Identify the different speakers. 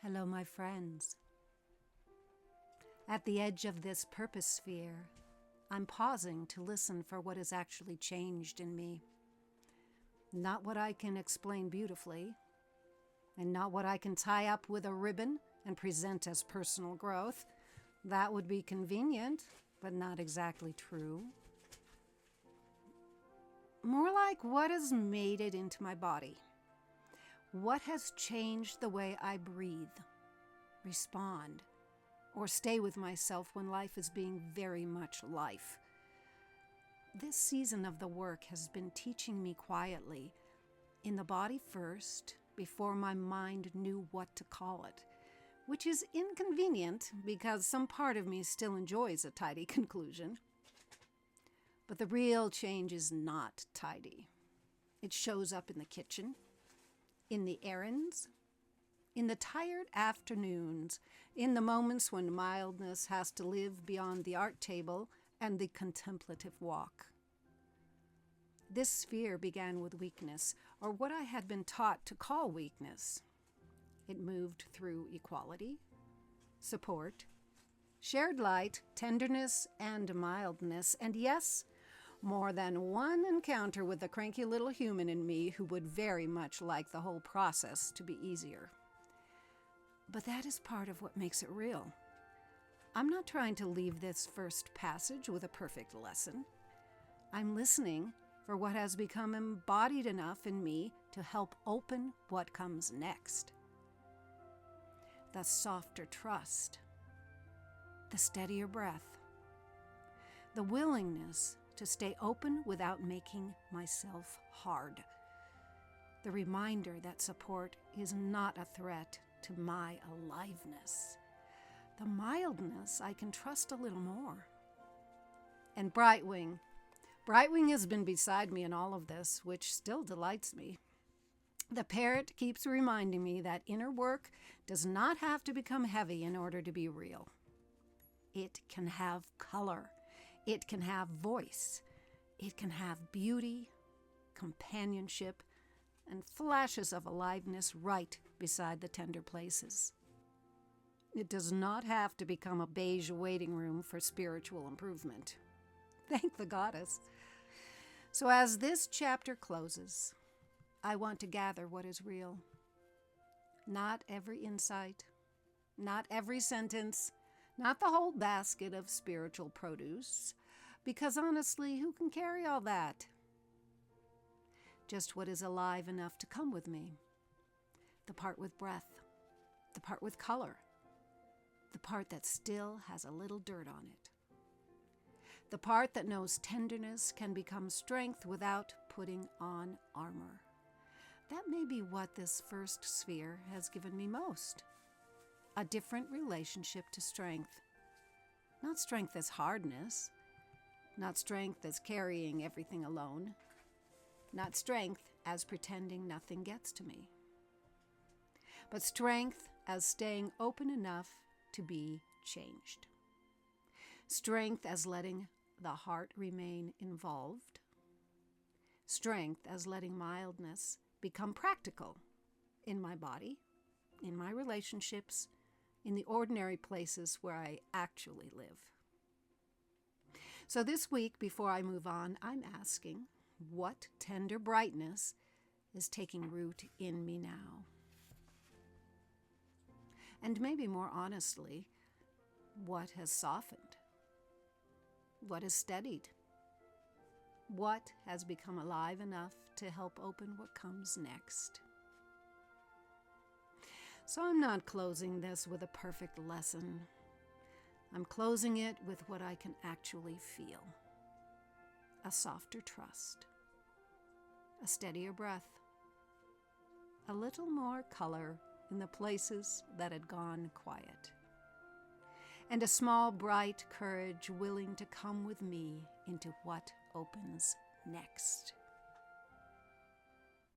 Speaker 1: Hello, my friends. At the edge of this purpose sphere, I'm pausing to listen for what has actually changed in me. Not what I can explain beautifully, and not what I can tie up with a ribbon and present as personal growth. That would be convenient, but not exactly true. More like what has made it into my body. What has changed the way I breathe, respond, or stay with myself when life is being very much life? This season of the work has been teaching me quietly, in the body first, before my mind knew what to call it, which is inconvenient because some part of me still enjoys a tidy conclusion. But the real change is not tidy. It shows up in the kitchen, in the errands, in the tired afternoons, in the moments when mildness has to live beyond the art table and the contemplative walk. This sphere began with weakness, or what I had been taught to call weakness. It moved through equality, support, shared light, tenderness, and mildness, and yes, more than one encounter with the cranky little human in me who would very much like the whole process to be easier. But that is part of what makes it real. I'm not trying to leave this first passage with a perfect lesson. I'm listening for what has become embodied enough in me to help open what comes next. The softer trust, the steadier breath, the willingness to stay open without making myself hard. The reminder that support is not a threat to my aliveness. The mildness I can trust a little more. And Brightwing has been beside me in all of this, which still delights me. The parrot keeps reminding me that inner work does not have to become heavy in order to be real. It can have color. It can have voice. It can have beauty, companionship, and flashes of aliveness right beside the tender places. It does not have to become a beige waiting room for spiritual improvement. Thank the goddess. So as this chapter closes, I want to gather what is real. Not every insight, not every sentence, not the whole basket of spiritual produce, because honestly, who can carry all that? Just what is alive enough to come with me. The part with breath, the part with color, the part that still has a little dirt on it. The part that knows tenderness can become strength without putting on armor. That may be what this first sphere has given me most. A different relationship to strength. Not strength as hardness. Not strength as carrying everything alone. Not strength as pretending nothing gets to me. But strength as staying open enough to be changed. Strength as letting the heart remain involved. Strength as letting mildness become practical in my body, in my relationships, in the ordinary places where I actually live. So this week, before I move on, I'm asking, what tender brightness is taking root in me now? And maybe more honestly, what has softened? What has steadied? What has become alive enough to help open what comes next? So I'm not closing this with a perfect lesson. I'm closing it with what I can actually feel. A softer trust. A steadier breath. A little more color in the places that had gone quiet. And a small, bright courage willing to come with me into what opens next.